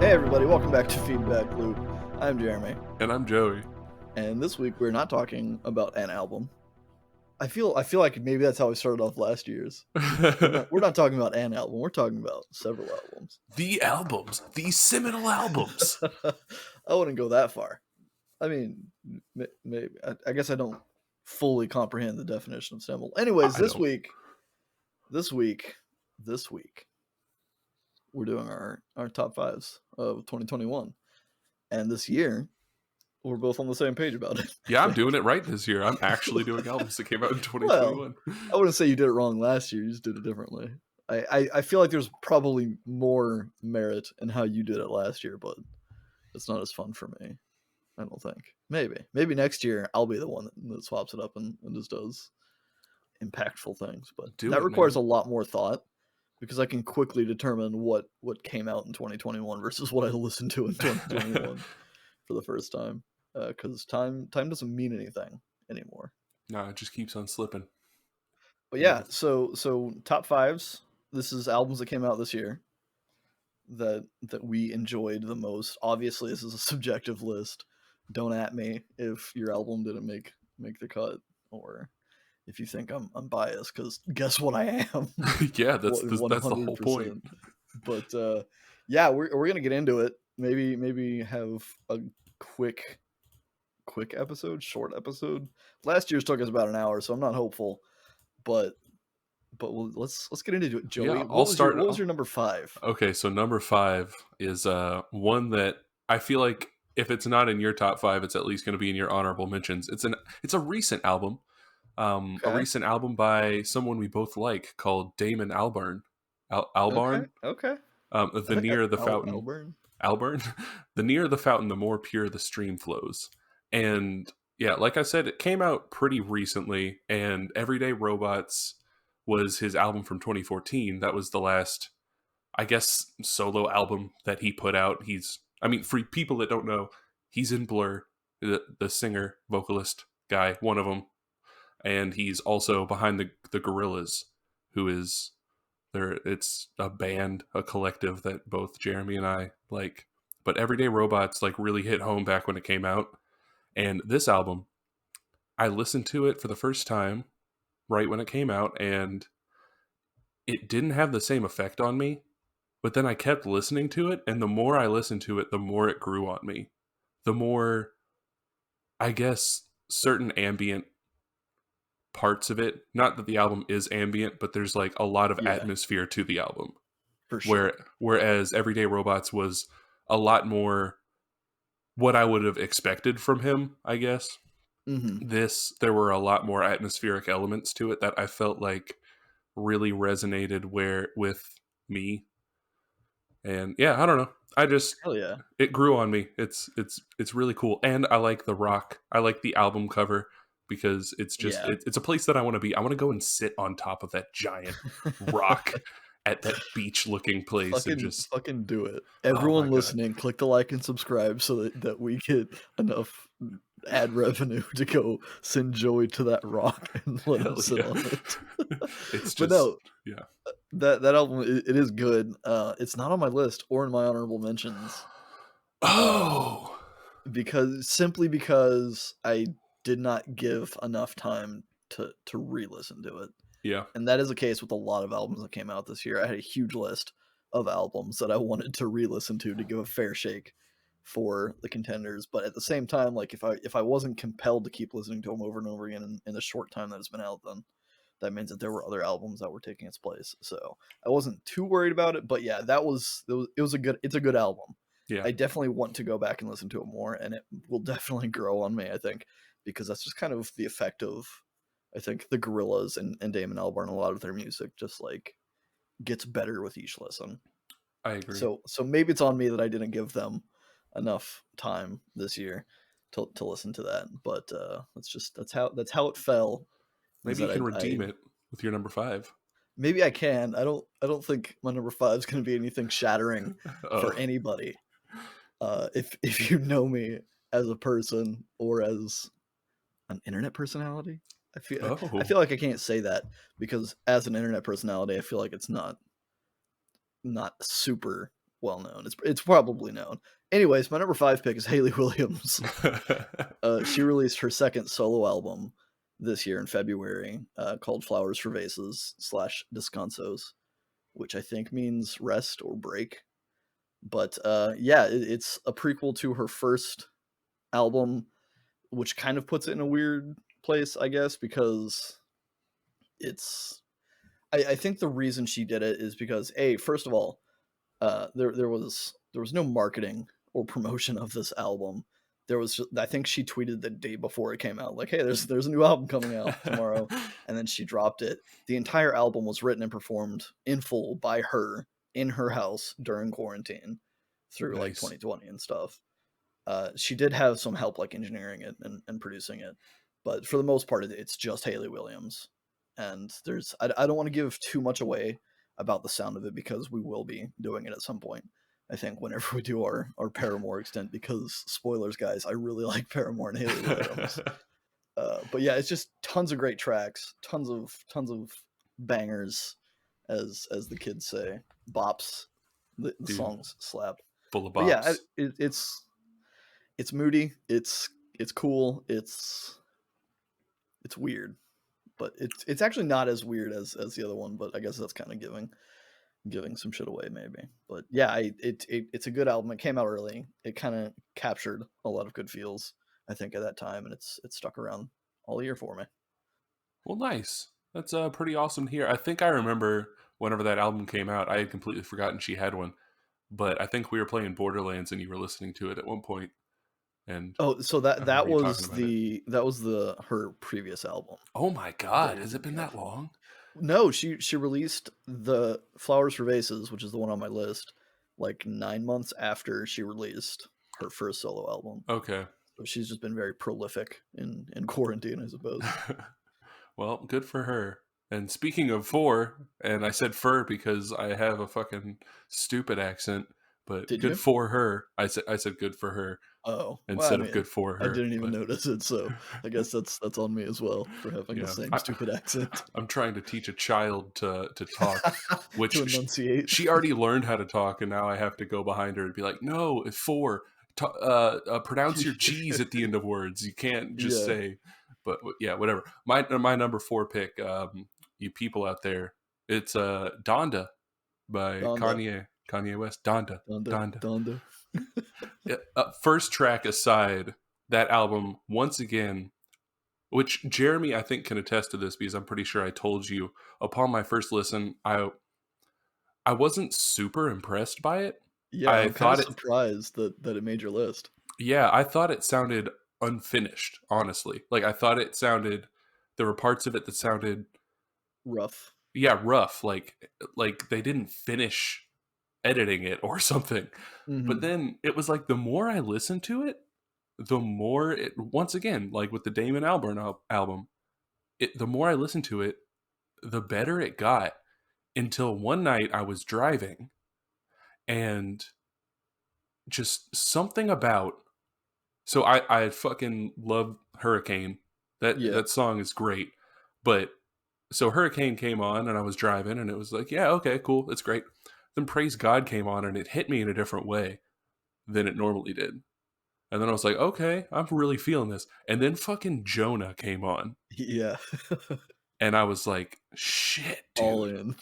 Hey everybody, welcome back to Feedback Loop. I'm Jeremy. And I'm Joey. And this week we're not talking about an album. I feel like maybe that's how we started off last year's. We're not talking about an album, we're talking about several albums. The albums. The seminal albums. I wouldn't go that far. I mean, maybe. I guess I don't fully comprehend the definition of seminal. Anyways, this week, we're doing our top fives of 2021. And this year, we're both on the same page about it. Yeah, I'm doing it right this year. I'm actually doing albums that came out in 2021. Well, I wouldn't say you did it wrong last year. You just did it differently. I feel like there's probably more merit in how you did it last year, but it's not as fun for me. I don't think. Maybe next year I'll be the one that swaps it up and just does impactful things. But that requires a lot more thought, because I can quickly determine what came out in 2021 versus what I listened to in 2021 for the first time. Because time doesn't mean anything anymore. No, it just keeps on slipping. But yeah, so top fives. This is albums that came out this year that we enjoyed the most. Obviously, this is a subjective list. Don't at me if your album didn't make the cut, or if you think I'm biased, because guess what I am. Yeah, that's the whole point. But yeah, we're gonna get into it. Maybe have a quick episode, short episode. Last year's took us about an hour, so I'm not hopeful. But let's get into it, Joey. Yeah, what was your number 5? Okay, so number 5 is one that I feel like if it's not in your top 5, it's at least going to be in your honorable mentions. It's a recent album. A recent album by someone we both like called Damon Albarn. Albarn? Okay. The nearer the fountain. Albarn? The nearer the fountain, the more pure the stream flows. And yeah, like I said, it came out pretty recently, and Everyday Robots was his album from 2014. That was the last, I guess, solo album that he put out. For people that don't know, he's in Blur, the singer, vocalist guy, one of them. And he's also behind the Gorillaz, who is there. It's a band, a collective that both Jeremy and I like. But Everyday Robots really hit home back when it came out. And this album, I listened to it for the first time right when it came out, and it didn't have the same effect on me. But then I kept listening to it, and the more I listened to it, the more it grew on me. The more, I guess, certain ambient parts of it, not that the album is ambient, but there's a lot of atmosphere to the album. For sure. Whereas Everyday Robots was a lot more what I would have expected from him, I guess. Mm-hmm. There were a lot more atmospheric elements to it that I felt like really resonated with me. And yeah, I don't know. It grew on me. It's really cool. And I like the rock. I like the album cover, because it's just, it's a place that I want to be. I want to go and sit on top of that giant rock at that beach looking place and just fucking do it. Everyone listening, click the like and subscribe so that we get enough ad revenue to go send Joey to that rock and let him sit on it. It's just, but no, yeah. That album, it is good. It's not on my list or in my honorable mentions. Simply because I did not give enough time to re-listen to it. Yeah. And that is the case with a lot of albums that came out this year. I had a huge list of albums that I wanted to re-listen to give a fair shake for the contenders. But at the same time, if I wasn't compelled to keep listening to them over and over again in the short time that it's been out, then that means that there were other albums that were taking its place. So I wasn't too worried about it. But yeah, it's a good album. Yeah. I definitely want to go back and listen to it more, and it will definitely grow on me, I think, because that's just kind of the effect of, I think, the Gorillaz and Damon Albarn. A lot of their music just gets better with each listen. I agree. So maybe it's on me that I didn't give them enough time this year to listen to that. But that's how it fell. Maybe you can redeem it with your number 5. Maybe I can. I don't think my number 5 is going to be anything shattering for anybody. If you know me as a person or as an internet personality, I feel like I can't say that, because as an internet personality, I feel like it's not super well known. It's probably known. Anyways, my number 5 pick is Hayley Williams. She released her second solo album this year in February, called Flowers for Vases / Descansos, which I think means rest or break. But yeah, it's a prequel to her first album, which kind of puts it in a weird place, I guess, because it's. I think the reason she did it is because, first of all, there was no marketing or promotion of this album. There was I think she tweeted the day before it came out, like, hey, there's a new album coming out tomorrow, and then she dropped it. The entire album was written and performed in full by her in her house during quarantine through like Nice. 2020 and stuff. She did have some help like engineering it and producing it, but for the most part it's just Hayley Williams. And I don't want to give too much away about the sound of it because we will be doing it at some point, I think, whenever we do our Paramore extent, because spoilers, guys, I really like Paramore and Hayley Williams. But yeah, it's just tons of great tracks, tons of bangers, as the kids say, bops. The songs slap. Full of bops. But yeah, it's moody, it's cool, it's weird, but it's actually not as weird as the other one. But I guess that's kind of giving some shit away, maybe. But yeah, it's a good album. It came out early. It kind of captured a lot of good feels, I think, at that time, and it's stuck around all year for me. Well, nice. That's pretty awesome to hear. I think I remember whenever that album came out, I had completely forgotten she had one. But I think we were playing Borderlands and you were listening to it at one point. And so that was her previous album. Oh my god, has it been that long? No, she released the Flowers for Vases, which is the one on my list, like 9 months after she released her first solo album. Okay. So she's just been very prolific in quarantine, I suppose. Well, good for her. And speaking of and I said fur because I have a fucking stupid accent, but good for her. I said good for her. Oh, instead of good for her. I didn't even notice it, so I guess that's on me as well for having the same stupid accent. I'm trying to teach a child to talk, which to enunciate. She already learned how to talk, and now I have to go behind her and be like, "No, it's for pronounce your G's at the end of words. You can't just say." But yeah, whatever. My number 4 pick, you people out there, it's Donda by Kanye West. Donda. First track aside, that album, once again, which Jeremy, I think, can attest to this because I'm pretty sure I told you, upon my first listen, I wasn't super impressed by it. Yeah, I'm kind of surprised that it made your list. Yeah, I thought it sounded unfinished, honestly. Like, I thought it sounded, there were parts of it that sounded rough. Yeah, rough. Like they didn't finish editing it or something. Mm-hmm. But then it was like the more I listened to it, the more it, once again, like with the Damon Albarn album, the more I listened to it, the better it got, until one night I was driving and just something about, so I fucking love Hurricane. That song is great. But so Hurricane came on and I was driving and it was like, yeah, okay, cool, that's great. Then Praise God came on and it hit me in a different way than it normally did. And then I was like, okay, I'm really feeling this. And then fucking Jonah came on. Yeah. And I was like, shit, dude. All in.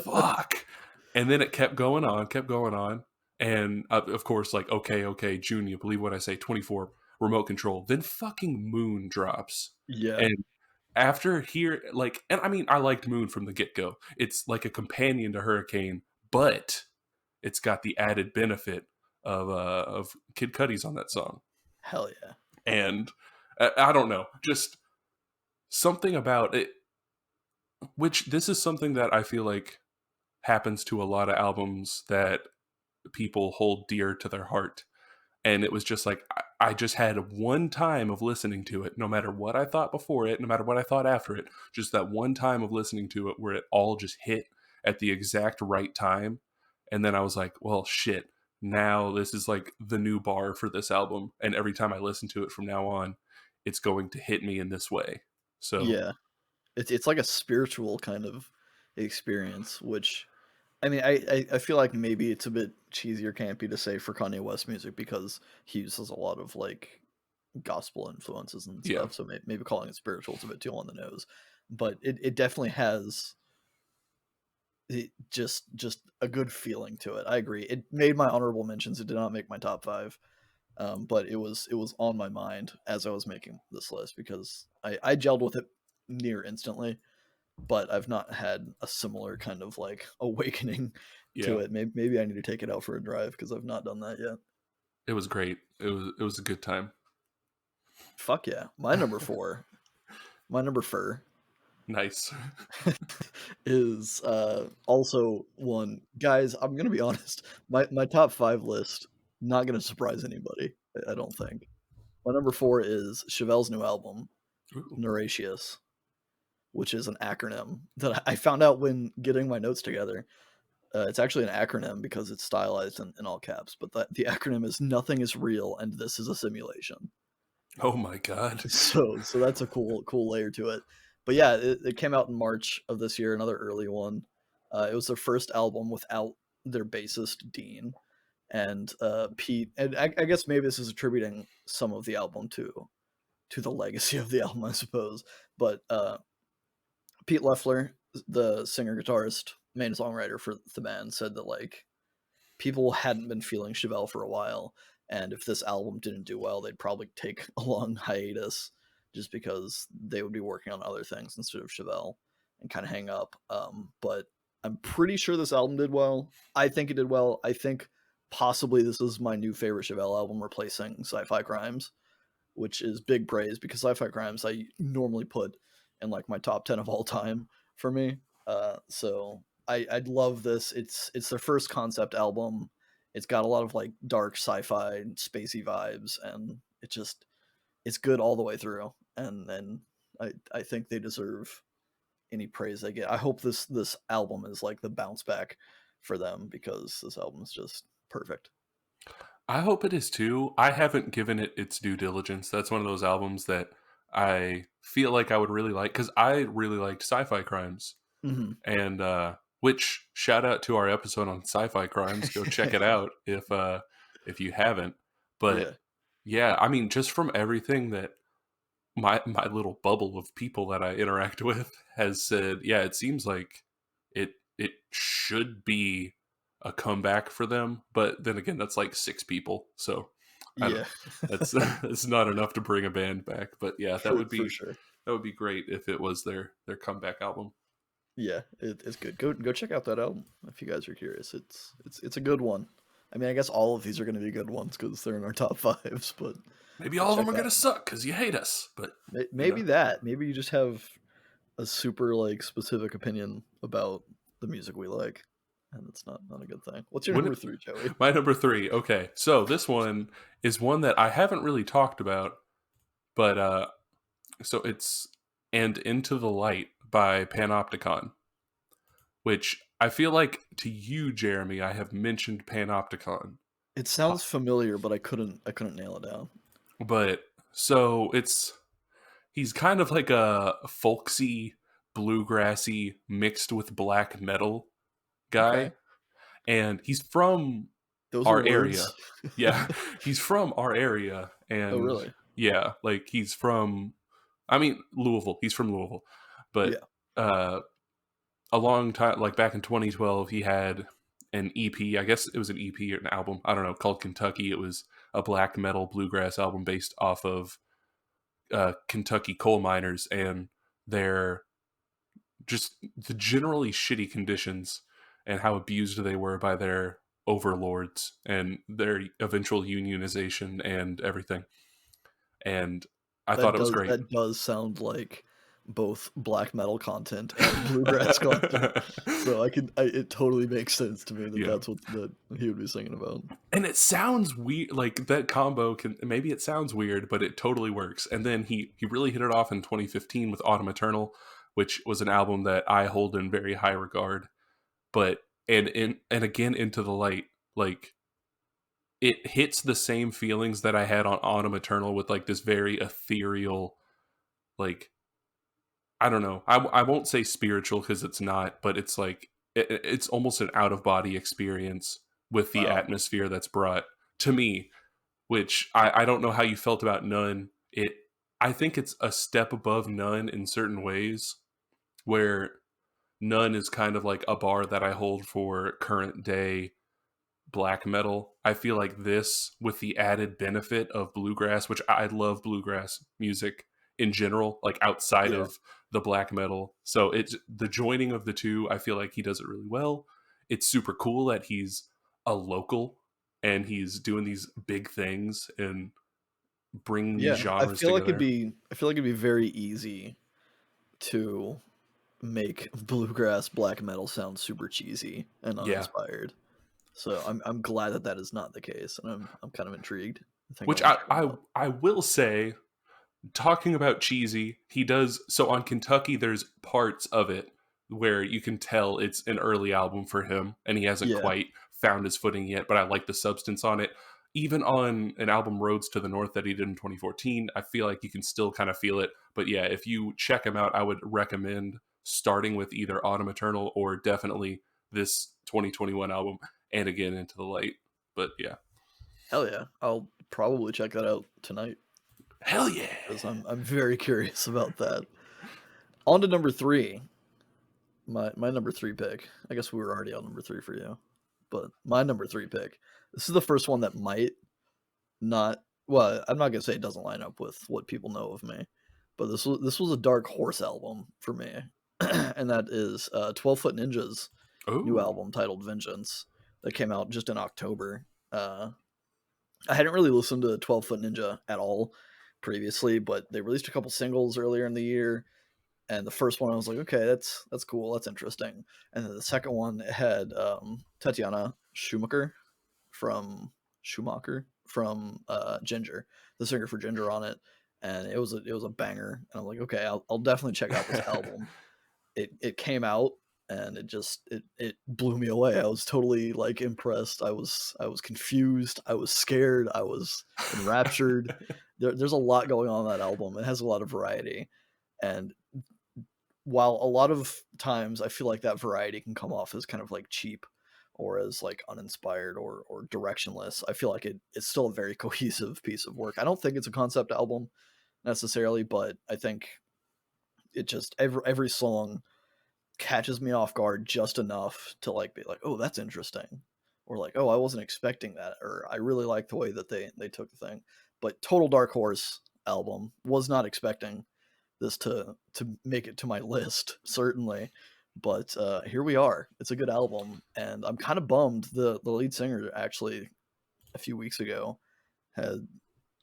Fuck. And then it kept going on. And of course, like, okay, June, you believe what I say, 24, remote control. Then fucking Moon drops. Yeah. And after here, like, and I mean, I liked Moon from the get-go. It's like a companion to Hurricane, but it's got the added benefit of Kid Cudi's on that song. Hell yeah. And I don't know, just something about it, which this is something that I feel like happens to a lot of albums that people hold dear to their heart. And it was just like, I just had one time of listening to it, no matter what I thought before it, no matter what I thought after it, just that one time of listening to it where it all just hit at the exact right time. And then I was like, well, shit, now this is like the new bar for this album. And every time I listen to it from now on, it's going to hit me in this way. So yeah, it's like a spiritual kind of experience, which, I mean, I feel like maybe it's a bit cheesy or campy to say for Kanye West music because he uses a lot of like gospel influences and stuff. So maybe calling it spiritual is a bit too on the nose, but it definitely has just a good feeling to it. I agree. It made my honorable mentions. It did not make my top 5. But it was on my mind as I was making this list because I gelled with it near instantly, but I've not had a similar kind of like awakening to it. Maybe I need to take it out for a drive because I've not done that yet. It was great. It was a good time. Fuck yeah. My number 4, my number 4. Nice. Is also one. Guys, I'm gonna be honest. My top 5 list not gonna surprise anybody. I don't think. My number 4 is Chevelle's new album, Neuratius, which is an acronym that I found out when getting my notes together. It's actually an acronym because it's stylized in all caps, but the acronym is Nothing is Real and This is a Simulation. Oh my god. So that's a cool layer to it. But yeah, it came out in March of this year, another early one. It was their first album without their bassist Dean, and Pete. And I guess maybe this is attributing some of the album to the legacy of the album, I suppose. But Pete Loeffler, the singer guitarist, main songwriter for the band, said that like people hadn't been feeling Chevelle for a while, and if this album didn't do well, they'd probably take a long hiatus just because they would be working on other things instead of Chevelle and kind of hang up. But I'm pretty sure this album did well. I think it did well. I think possibly this is my new favorite Chevelle album, replacing Sci-Fi Crimes, which is big praise because Sci-Fi Crimes I normally put in like my top 10 of all time for me. So I'd love this. It's their first concept album. It's got a lot of like dark sci-fi, spacey vibes, and it's good all the way through. And I think they deserve any praise they get. I hope this album is like the bounce back for them because this album is just perfect. I hope it is too. I haven't given it its due diligence. That's one of those albums that I feel like I would really like because I really liked Sci-Fi Crimes. Mm-hmm. And which shout out to our episode on Sci-Fi Crimes. Go check it out if you haven't. But yeah, I mean, just from everything that my little bubble of people that I interact with has said, yeah, it seems like it should be a comeback for them. But then again, that's like 6 people, so that's not enough to bring a band back. But yeah, that would be for sure. That would be great if it was their comeback album. Yeah, it's good. Go check out that album if you guys are curious. It's a good one. I mean, I guess all of these are going to be good ones because they're in our top 5s, but maybe all of them are going to suck because you hate us. But maybe maybe you just have a super like specific opinion about the music we like, and it's not a good thing. What's your number 3, Joey? My number 3. Okay, so this one is one that I haven't really talked about, but so it's And Into the Light by Panopticon, which I feel like to you, Jeremy, I have mentioned Panopticon. It sounds familiar, but I couldn't nail it down. But so he's kind of like a folksy, bluegrassy mixed with black metal guy. Okay. And he's from our area. Yeah, he's from our area. And oh, really? Yeah, like he's from, I mean, Louisville. He's from Louisville. But a long time, like back in 2012, he had an EP. I guess it was an EP or an album. I don't know, called Kentucky. It was a black metal bluegrass album based off of Kentucky coal miners and their just the generally shitty conditions and how abused they were by their overlords and their eventual unionization and everything. And I thought it was great. That does sound like both black metal content and bluegrass content. So it totally makes sense to me that that's what that he would be singing about. And it sounds weird, like that combo maybe it sounds weird, but it totally works. And then he really hit it off in 2015 with Autumn Eternal, which was an album that I hold in very high regard. But and again, Into the Light, like it hits the same feelings that I had on Autumn Eternal with like this very ethereal, like, I don't know. I won't say spiritual because it's not, but it's like it's almost an out of body experience with the atmosphere that's brought to me, which I don't know how you felt about None. I think it's a step above None in certain ways, where None is kind of like a bar that I hold for current day black metal. I feel like this, with the added benefit of bluegrass, which I love bluegrass music in general, like outside of the black metal. So it's the joining of the two. I feel like he does it really well. It's super cool that he's a local and he's doing these big things and bringing these genres together. I feel like it'd be very easy to make bluegrass black metal sound super cheesy and uninspired. So I'm glad that that is not the case, and I'm kind of intrigued. Which I will say, talking about cheesy, he does so on Kentucky. There's parts of it where you can tell it's an early album for him, and he hasn't quite found his footing yet. But I like the substance on it. Even on an album, Roads to the North, that he did in 2014, I feel like you can still kind of feel it. But yeah, if you check him out, I would recommend starting with either Autumn Eternal or definitely this 2021 album, and again Into the Light. But yeah, hell yeah, I'll probably check that out tonight. Hell yeah, because I'm very curious about that. On to number 3. My number 3 pick. I guess we were already on number 3 for you, but my number 3 pick. This is the first one that might not. Well, I'm not gonna say it doesn't line up with what people know of me, but this was a dark horse album for me, and that is 12 Foot Ninja's new album titled Vengeance that came out just in October. I hadn't really listened to 12 Foot Ninja at all previously, but they released a couple singles earlier in the year, and the first one I was like, okay, that's cool, that's interesting. And then the second one had Tatiana Schumacher from Ginger, the singer for Ginger, on it, and it was a banger. And I'm like, okay, I'll definitely check out this album. It came out and it blew me away. I was totally like impressed. I was confused. I was scared. I was enraptured. There's a lot going on in that album. It has a lot of variety, and while a lot of times I feel like that variety can come off as kind of like cheap or as like uninspired or directionless, I feel like it's still a very cohesive piece of work. I don't think it's a concept album necessarily, but I think it just every song catches me off guard just enough to like be like, oh, that's interesting, or like, oh, I wasn't expecting that, or I really like the way that they took the thing. But total dark horse album. Was not expecting this to make it to my list, certainly, but here we are. It's a good album, and I'm kind of bummed. The lead singer actually a few weeks ago had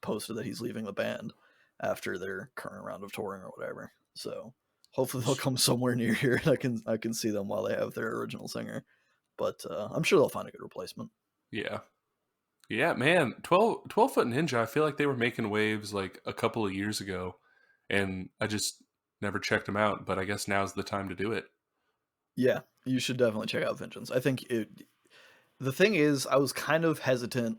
posted that he's leaving the band after their current round of touring or whatever. So hopefully they'll come somewhere near here and I can see them while they have their original singer. But I'm sure they'll find a good replacement. Yeah, man. 12 Foot Ninja, I feel like they were making waves like a couple of years ago, and I just never checked them out, but I guess now's the time to do it. Yeah, you should definitely check out Vengeance. I think the thing is, I was kind of hesitant.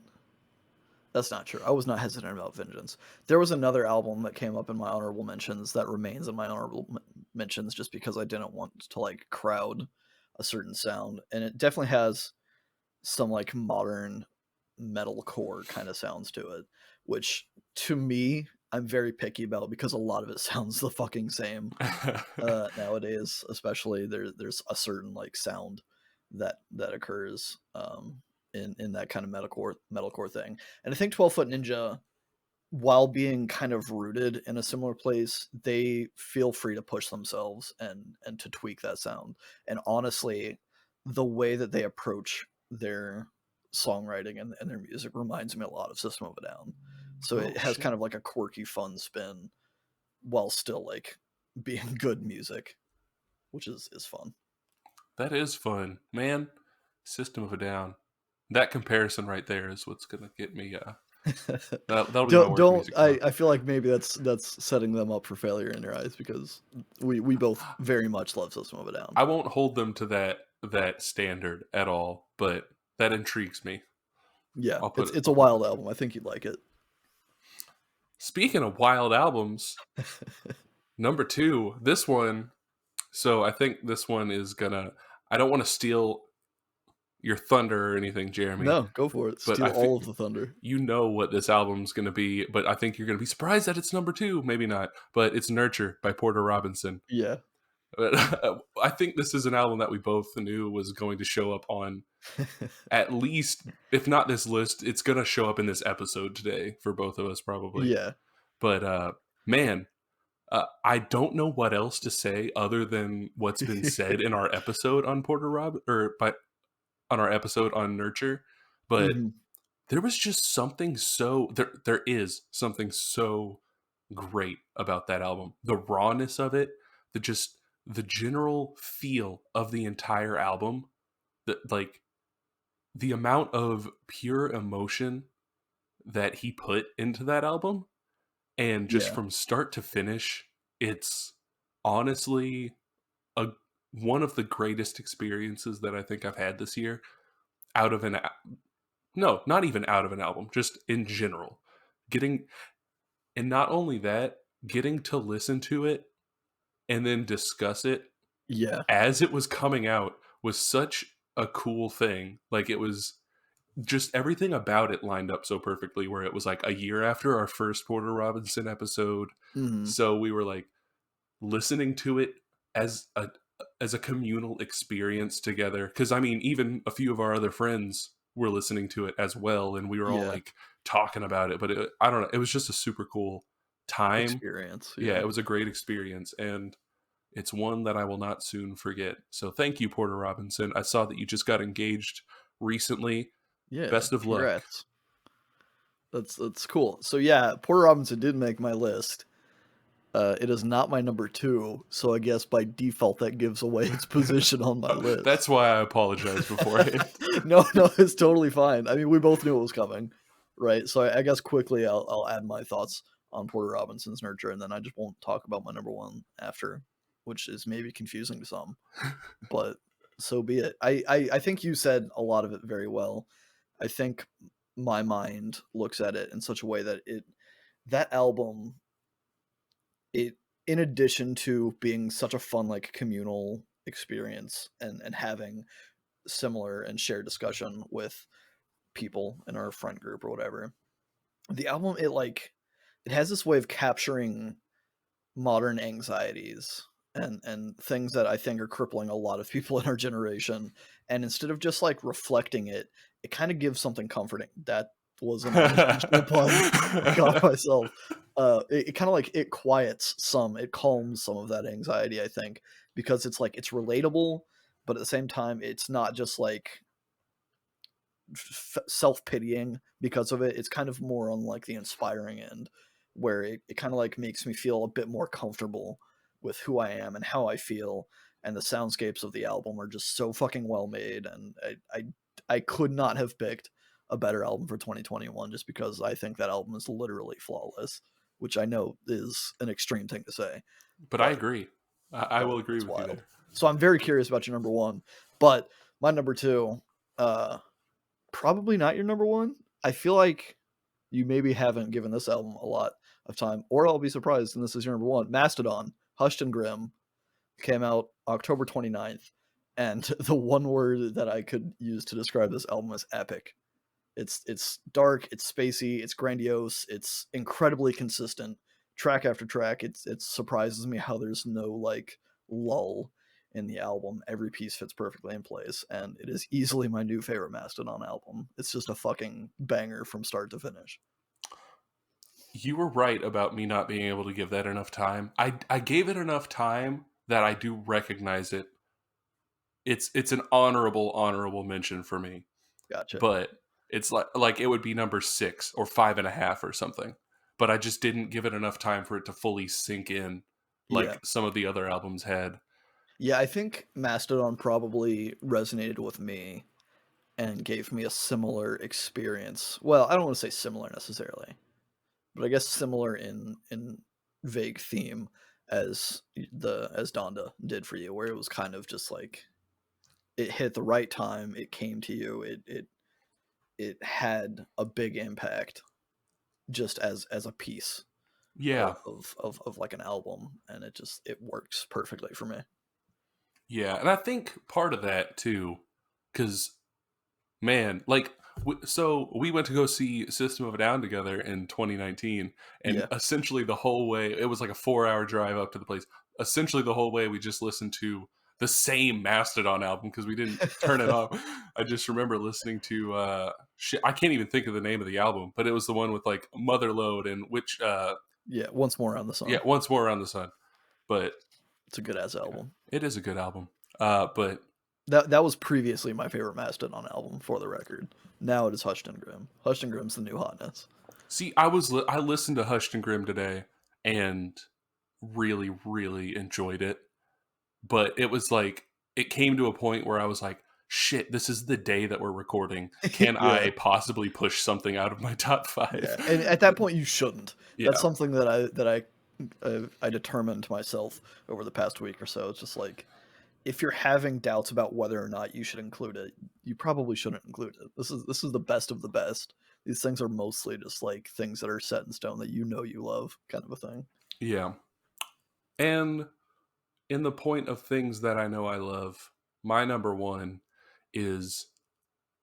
That's not true. I was not hesitant about Vengeance. There was another album that came up in my honorable mentions that remains in my honorable mentions just because I didn't want to like crowd a certain sound, and it definitely has some like modern metalcore kind of sounds to it, which to me I'm very picky about because a lot of it sounds the fucking same nowadays. Especially there's a certain like sound that occurs in that kind of metalcore thing. And I think 12 Foot Ninja, while being kind of rooted in a similar place, they feel free to push themselves and to tweak that sound. And honestly, the way that they approach their songwriting and their music reminds me a lot of System of a Down. So it has kind of like a quirky, fun spin while still like being good music, which is fun. That is fun, man. System of a Down. That comparison right there is what's gonna get me. That'll be my work music. I feel like maybe that's setting them up for failure in your eyes because we both very much love System of a Down. I won't hold them to that standard at all, but that intrigues me. Yeah, it's a wild album. I think you'd like it. Speaking of wild albums, number 2, this one. So I think this one is gonna. I don't want to steal your thunder or anything, Jeremy. No, go for it. But Steal all of the thunder. you know what this album's going to be, but I think you're going to be surprised that it's number 2. Maybe not, but it's Nurture by Porter Robinson. Yeah. I think this is an album that we both knew was going to show up on at least, if not this list, it's going to show up in this episode today for both of us probably. Yeah. But man, I don't know what else to say other than what's been said in our episode on on our episode on Nurture, but there was just something there is something so great about that album. The rawness of it, the general feel of the entire album, the amount of pure emotion that he put into that album, and just from start to finish, it's honestly one of the greatest experiences that I think I've had this year. Not even out of an album, just in general. And not only that, getting to listen to it and then discuss it as it was coming out was such a cool thing. Like, it was just everything about it lined up so perfectly, where it was like a year after our first Porter Robinson episode. So we were like listening to it as a communal experience together. Because I mean, even a few of our other friends were listening to it as well, and we were all like talking about it. But I don't know, it was just a super cool time experience. Yeah, it was a great experience, and it's one that I will not soon forget. So thank you, Porter Robinson. I saw that you just got engaged recently. Yeah, best of luck. That's cool. So yeah, Porter Robinson did make my list. It is not my number 2, so I guess by default that gives away its position on my list. That's why I apologize beforehand. No, it's totally fine. I mean, we both knew it was coming, right? So I guess quickly I'll add my thoughts on Porter Robinson's Nurture, and then I just won't talk about my number 1 after, which is maybe confusing to some, but so be it. I think you said a lot of it very well. I think my mind looks at it in such a way that that album, in addition to being such a fun, like, communal experience and having similar and shared discussion with people in our friend group or whatever, the album, it has this way of capturing modern anxieties and things that I think are crippling a lot of people in our generation. And instead of just like reflecting it, it kind of gives something comforting. That was an unintentional pun. I got myself. It kind of like, it calms some of that anxiety, I think, because it's like, it's relatable, but at the same time, it's not just like self-pitying because of it. It's kind of more on like the inspiring end, where it kind of like makes me feel a bit more comfortable with who I am and how I feel. And the soundscapes of the album are just so fucking well made, and I could not have picked a better album for 2021, just because I think that album is literally flawless, which I know is an extreme thing to say, but I agree. I will agree with wild. you there. So I'm very curious about your number 1, but my number 2, probably not your number 1. I feel like you maybe haven't given this album a lot of time, or I'll be surprised and this is your number 1. Mastodon, Hushed and Grim, came out October 29th, and the one word that I could use to describe this album is epic. It's dark, it's spacey, it's grandiose, it's incredibly consistent, track after track. It surprises me how there's no like lull in the album. Every piece fits perfectly in place, and it is easily my new favorite Mastodon album. It's just a fucking banger from start to finish. You were right about me not being able to give that enough time. I gave it enough time that I do recognize it. It's an honorable mention for me. Gotcha. But it's like it would be number 6 or 5.5 or something. But I just didn't give it enough time for it to fully sink in, like some of the other albums had. Yeah, I think Mastodon probably resonated with me and gave me a similar experience. Well, I don't want to say similar necessarily, but I guess similar in vague theme as Donda did for you, where it was kind of just like, it hit the right time, it came to you, it had a big impact just as a piece of like an album, and it works perfectly for me. Yeah, and I think part of that too, because Man, like, so we went to go see System of a Down together in 2019, and Yeah. essentially the whole way, it was like a 4-hour drive up to the place. Essentially the whole way, we just listened to the same Mastodon album because we didn't turn it off. I just remember listening to shit. I can't even think of the name of the album, but it was the one with like Motherload and which Yeah, Once More Around the Sun. yeah, Once More Around the Sun. But it's a good ass album. It is a good album. But that was previously my favorite Mastodon album, for the record. Now it is Hushed and Grim. Hushed and Grim's the new hotness. See, I listened to Hushed and Grim today and really, really enjoyed it. But it was like, it came to a point where I was like, shit, this is the day that we're recording. Can Yeah. I possibly push something out of my top 5? Yeah. And at that point, you shouldn't. Yeah. That's something that I determined myself over the past week or so. It's just like, if you're having doubts about whether or not you should include it, you probably shouldn't include it. This is the best of the best. These things are mostly just like things that are set in stone that you love, kind of a thing. Yeah. And in the point of things that I know I love, my number one is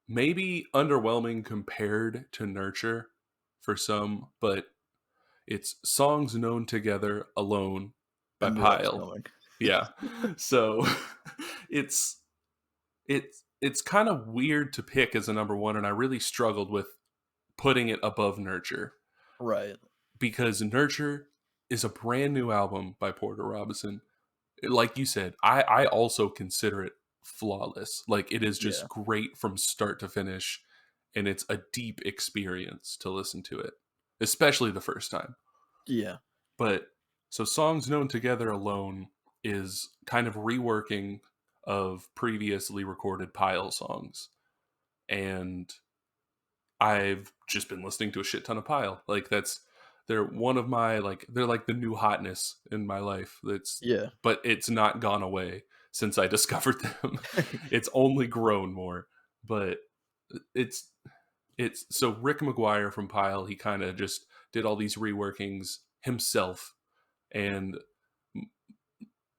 maybe underwhelming compared to Nurture for some, but it's Songs Known Together Alone by Pyle. Yeah. So it's kind of weird to pick as a number one, and I really struggled with putting it above Nurture. Right. Because Nurture is a brand new album by Porter Robinson. Like you said, I also consider it flawless. Like, it is just great from start to finish, and it's a deep experience to listen to it, especially the first time. Yeah. But so Songs Known Together Alone is kind of reworking of previously recorded Pyle songs. And I've just been listening to a shit ton of Pyle. Like, they're one of my, like, they're like the new hotness in my life. But it's not gone away since I discovered them. It's only grown more. But it's so Rick McGuire from Pyle, he kind of just did all these reworkings himself, and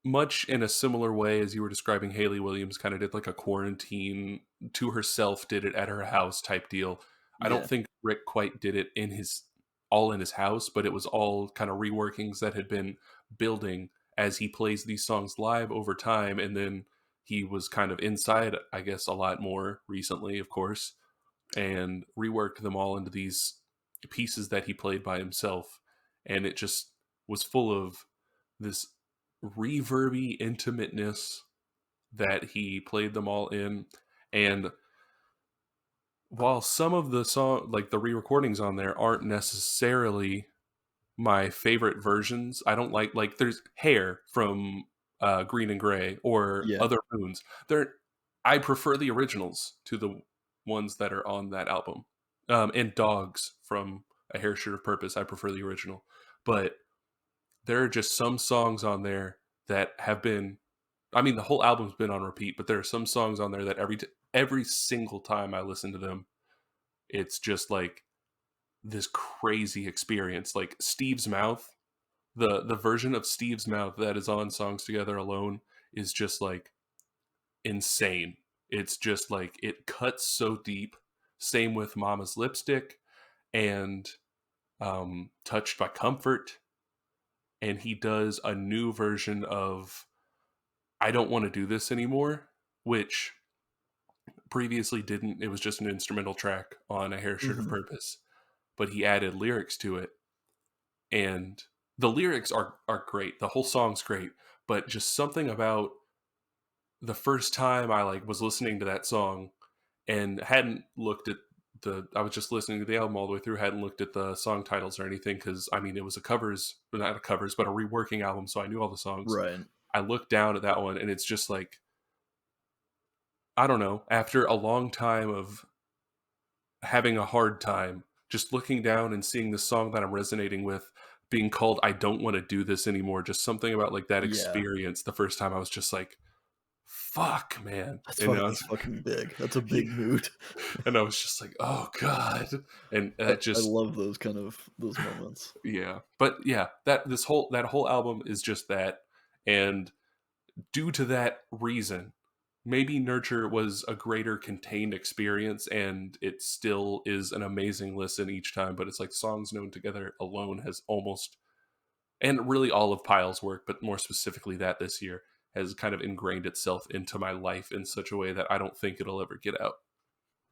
much in a similar way as you were describing, Hayley Williams kind of did like a quarantine to herself, did it at her house type deal. I don't think Rick quite did it in his house, but it was all kind of reworkings that had been building as he plays these songs live over time. And then he was kind of inside, I guess, a lot more recently, of course, and reworked them all into these pieces that he played by himself. And it just was full of this reverby intimateness that he played them all in. And while some of the song, like the re-recordings on there, aren't necessarily my favorite versions, I don't like there's Hair from Green and Gray or Other Moons. I prefer the originals to the ones that are on that album. And Dogs from A Hair Shirt of Purpose, I prefer the original. But there are just some songs on there that have been, I mean, the whole album's been on repeat, but there are some songs on there that every single time I listen to them, it's just like this crazy experience. Like Steve's Mouth, the version of Steve's Mouth that is on Songs Together Alone is just like insane. It's just like, it cuts so deep. Same with Mama's Lipstick and Touched by Comfort. And he does a new version of I Don't Want to Do This Anymore, which previously didn't. It was just an instrumental track on A Hair Shirt of Purpose, but he added lyrics to it. And the lyrics are great. The whole song's great, but just something about the first time I was listening to that song and hadn't looked at I was just listening to the album all the way through, hadn't looked at the song titles or anything, because I mean, it was not a covers, but a reworking album, so I knew all the songs. Right. I looked down at that one, and it's just like, I don't know, after a long time of having a hard time, just looking down and seeing the song that I'm resonating with being called I Don't Want to Do This Anymore, just something about like that experience. The first time I was just like, fuck, man. That's fucking big. That's a big mood. And I was just like, oh god. And that I love those moments. Yeah. But yeah, that whole album is just that. And due to that reason, maybe Nurture was a greater contained experience, and it still is an amazing listen each time, but it's like Songs Known Together alone has almost, and really all of Pyle's work, but more specifically that this year, has kind of ingrained itself into my life in such a way that I don't think it'll ever get out.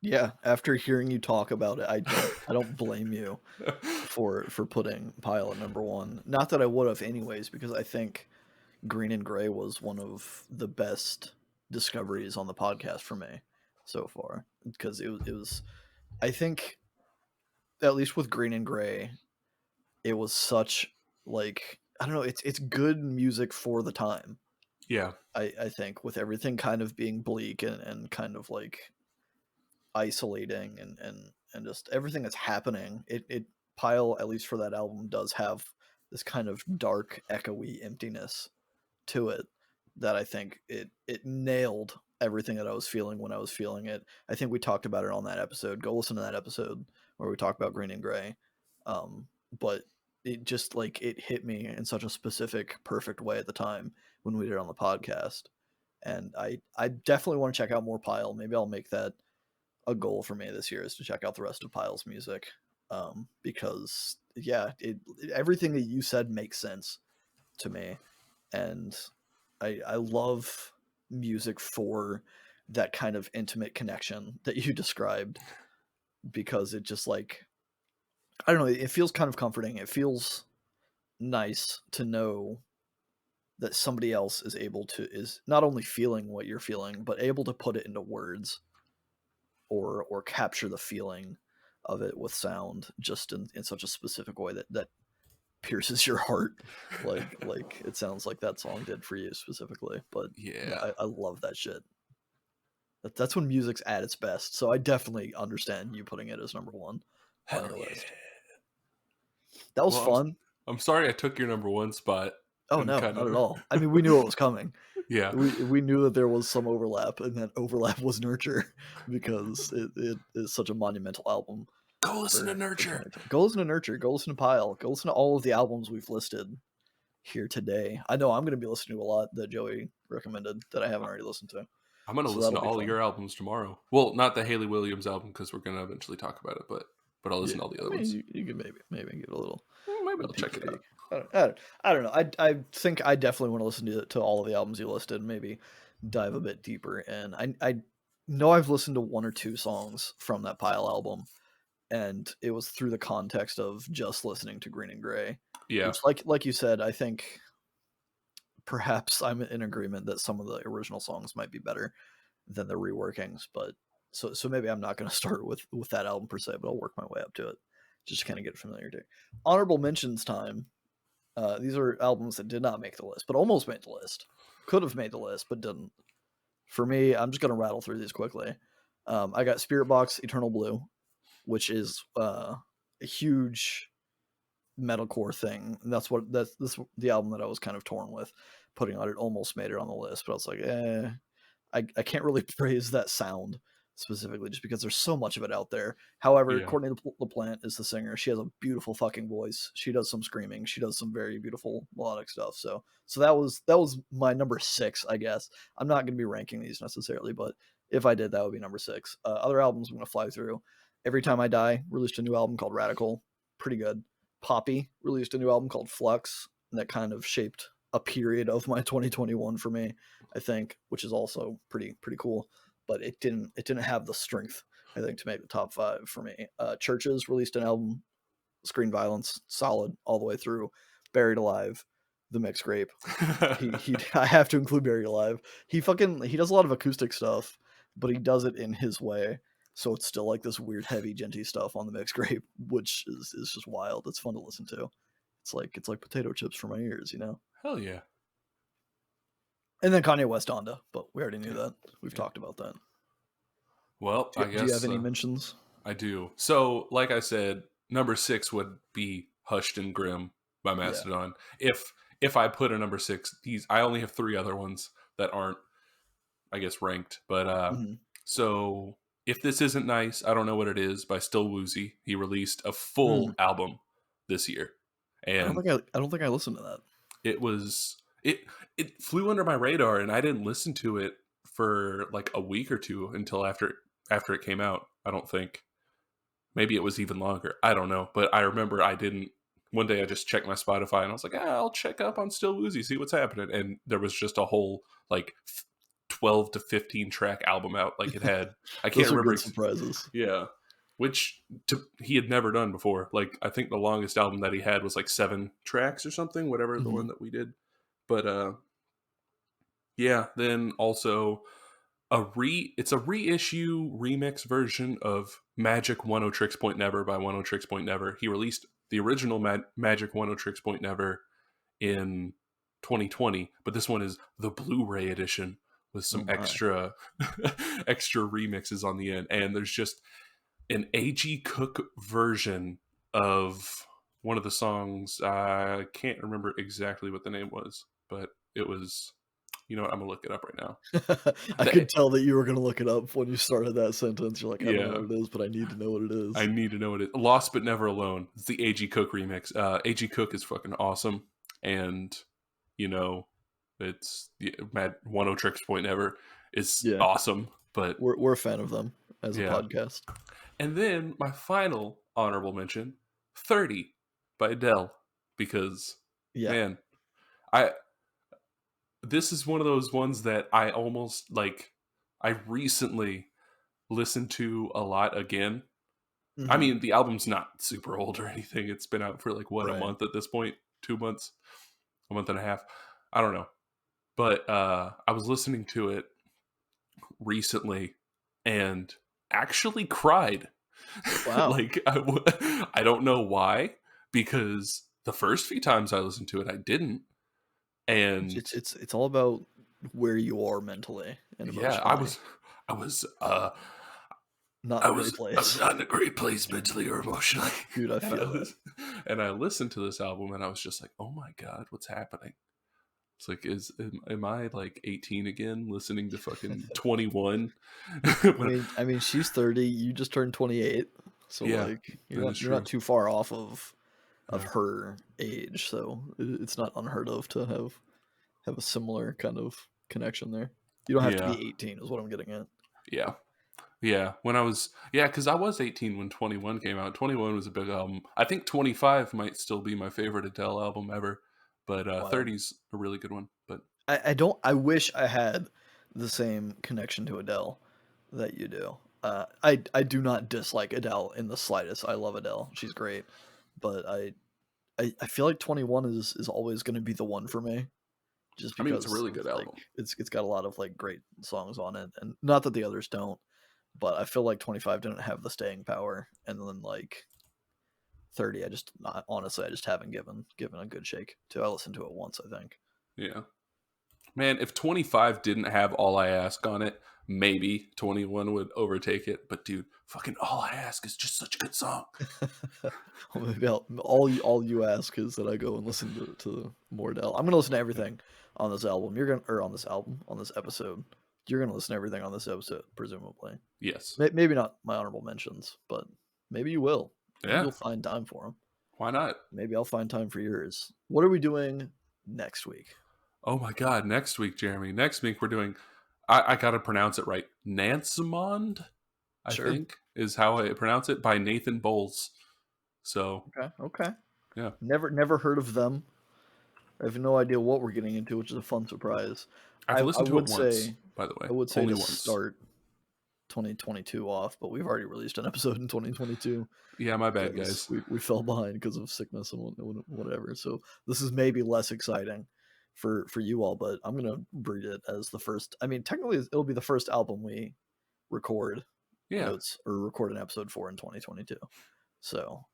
Yeah, after hearing you talk about it, I don't blame you for putting Pile at number one. Not that I would have anyways, because I think Green and Gray was one of the best discoveries on the podcast for me so far. Because it was I think at least with Green and Gray, it was such like I don't know, it's good music for the time. Yeah. I think with everything kind of being bleak and kind of like isolating and just everything that's happening, it Pile, at least for that album, does have this kind of dark, echoey emptiness to it that I think it nailed everything that I was feeling when I was feeling it. I think we talked about it on that episode. Go listen to that episode where we talked about Green and Gray. But it just like it hit me in such a specific, perfect way at the time when we did it on the podcast. And I definitely want to check out more Pile. Maybe I'll make that a goal for me this year is to check out the rest of Pile's music. Because yeah, everything that you said makes sense to me, and I love music for that kind of intimate connection that you described, because it just like I don't know, it feels kind of comforting. It feels nice to know that somebody else is not only feeling what you're feeling, but able to put it into words or capture the feeling of it with sound just in such a specific way that pierces your heart like it sounds like that song did for you specifically. But Yeah. I love that shit. That's when music's at its best. So I definitely understand you putting it as number one on Hell your yeah. list. That was Well, fun. I'm sorry I took your number one spot Oh and no, kind not at of all. I mean, we knew it was coming. yeah. We knew that there was some overlap, and that overlap was Nurture, because it is such a monumental album. Go listen to Nurture. Go listen to Nurture. Go listen to Pile. Go listen to all of the albums we've listed here today. I know I'm going to be listening to a lot that Joey recommended that I haven't already listened to. I'm going to listen to all your albums tomorrow. Well, not the Haley Williams album because we're going to eventually talk about it, but I'll listen to all the other ones. You can maybe give a little. Maybe I'll check it out. I don't know. I think I definitely want to listen to all of the albums you listed. Maybe dive a bit deeper. And I know I've listened to one or two songs from that Pile album, and it was through the context of just listening to Green and Gray. Yeah. Which, like you said, I think perhaps I'm in agreement that some of the original songs might be better than the reworkings. But so maybe I'm not going to start with that album per se, but I'll work my way up to it just to kind of get familiar to. Honorable mentions time. These are albums that did not make the list, but almost made the list. Could have made the list, but didn't. For me, I'm just going to rattle through these quickly. I got Spirit Box, Eternal Blue, which is a huge metalcore thing. And that's the album that I was kind of torn with putting on. It almost made it on the list, but I was like, I can't really praise that sound specifically just because there's so much of it out there. However, Courtney LaPlante is the singer. She has a beautiful fucking voice. She does some screaming. She does some very beautiful melodic stuff. So that was my number 6, I guess. I'm not going to be ranking these necessarily, but if I did, that would be number 6. Other albums I'm going to fly through. Every Time I Die released a new album called Radical. Pretty good. Poppy released a new album called Flux, and that kind of shaped a period of my 2021 for me, I think, which is also pretty cool. But it didn't have the strength, I think, to make the top 5 for me. Churches released an album, Screen Violence, solid all the way through. Buried Alive, The Mixed Grape. I have to include Buried Alive. He does a lot of acoustic stuff, but he does it in his way. So it's still like this weird, heavy, genty stuff on The Mixed Grape, which is just wild. It's fun to listen to. It's like potato chips for my ears, you know? Hell yeah. And then Kanye West Donda, but we already knew that. We've talked about that. Well, I guess. Do you have any mentions? I do. So, like I said, number 6 would be Hushed and Grim by Mastodon. Yeah. If I put a number 6, I only have 3 other ones that aren't, I guess, ranked. But so If This Isn't Nice, I Don't Know What It Is by Still Woozy. He released a full album this year, and I don't think I listened to that. It flew under my radar, and I didn't listen to it for like a week or two until after it came out. I don't think. Maybe it was even longer. I don't know. But I remember I didn't. One day I just checked my Spotify and I was like, I'll check up on Still Woozy, see what's happening. And there was just a whole like 12 to 15 track album out. Like it had, I can't remember. Good surprises. Yeah. Which he had never done before. Like I think the longest album that he had was like 7 tracks or something, whatever the one that we did. But yeah, then also it's a reissue remix version of Magic 10 Tricks Point Never by 10 Tricks Point Never. He released the original Magic 10 Tricks Point Never in 2020, but this one is the Blu-ray edition with some extra remixes on the end. And there's just an A.G. Cook version of one of the songs. I can't remember exactly what the name was, but it was... You know what? I'm going to look it up right now. I could tell that you were going to look it up when you started that sentence. You're like, I don't know what it is, but I need to know what it is. I need to know what it is. Lost But Never Alone. It's the A.G. Cook remix. A.G. Cook is fucking awesome. And, you know, it's... Mad 10 Tricks Point Never is awesome. But we're a fan of them as a podcast. And then my final honorable mention, 30 by Adele. Because, man, this is one of those ones that I almost like. I recently listened to a lot again. I mean, the album's not super old or anything. It's been out for like a month at this point, 2 months, a month and a half. I don't know, but I was listening to it recently and actually cried. Wow! Like I don't know why, because the first few times I listened to it, I didn't. And it's all about where you are mentally and emotionally. I was not in a great place. I was not in a great place mentally or emotionally. Dude, I feel that. And I listened to this album and I was just like, oh my God, what's happening? It's like, am I like 18 again, listening to fucking 21? I mean, she's 30. You just turned 28, so like you're not too far off of her age, so it's not unheard of to have a similar kind of connection there. You don't have to be 18 is what I'm getting at. Yeah, when I was because I was 18 when 21 came out. 21 was a big album. I think 25 might still be my favorite Adele album ever, but 30's a really good one. But I wish I had the same connection to Adele that you do. I do not dislike Adele in the slightest. I love Adele. She's great. But I feel like 21 is always going to be the one for me, just because it's a really good album. It's got a lot of like great songs on it, and not that the others don't, but I feel like 25 didn't have the staying power, and then like 30, I just haven't given a good shake to. I listened to it once, I think. Yeah, man, if 25 didn't have All I Ask on it, maybe 21 would overtake it. But dude, fucking All I Ask is just such a good song. Well, maybe all you ask is that I go and listen to more Adele. I'm gonna listen to everything on this album. On this episode. You're gonna listen to everything on this episode, presumably. Yes. Maybe not my honorable mentions, but maybe you will. Maybe you'll find time for them. Why not? Maybe I'll find time for yours. What are we doing next week? Oh my God, next week, Jeremy. Next week we're doing, I gotta pronounce it right, Nansemond, I think, is how I pronounce it, by Nathan Bowles. So okay. Yeah. Never heard of them. I have no idea what we're getting into, which is a fun surprise. I've listened to it once, by the way. I would say only once. Start 2022 off, but we've already released an episode in 2022. Yeah, my bad, guys. We fell behind because of sickness and whatever. So this is maybe less exciting for you all, but I'm gonna breed it as the first. I mean, technically, it'll be the first album we record notes or record an episode for in 2022. So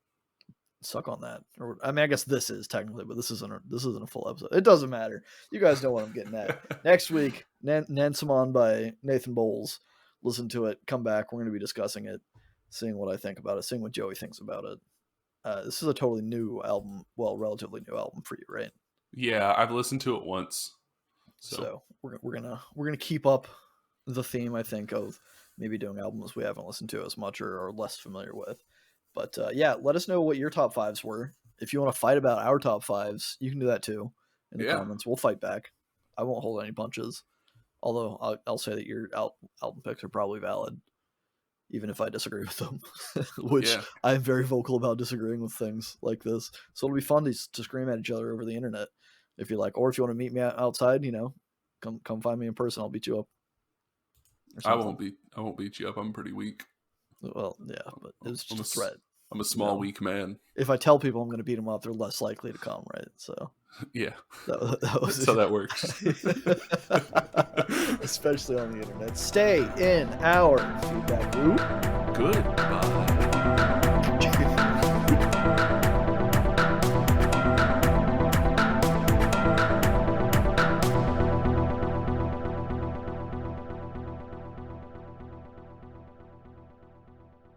suck on that. Or I mean, I guess this is technically, but this isn't a full episode. It doesn't matter. You guys know what I'm getting at. Next week, Nansemond by Nathan Bowles. Listen to it. Come back. We're going to be discussing it, seeing what I think about it, seeing what Joey thinks about it. This is a totally new album. Well, relatively new album for you, right? Yeah, I've listened to it once. So we're gonna keep up the theme, I think, of maybe doing albums we haven't listened to as much or are less familiar with. But let us know what your top fives were. If you want to fight about our top fives, you can do that too in the comments. We'll fight back. I won't hold any punches Although I'll say that your album picks are probably valid, even if I disagree with them, which I'm very vocal about disagreeing with things like this. So it'll be fun to scream at each other over the internet if you like, or if you want to meet me outside, come find me in person. I'll beat you up. I won't beat you up. I'm pretty weak. Well, yeah, but it's just a threat. I'm a small, weak man. If I tell people I'm going to beat them up, they're less likely to come, right? So yeah, that's how that works. Especially on the internet. Stay in our feedback loop. Good.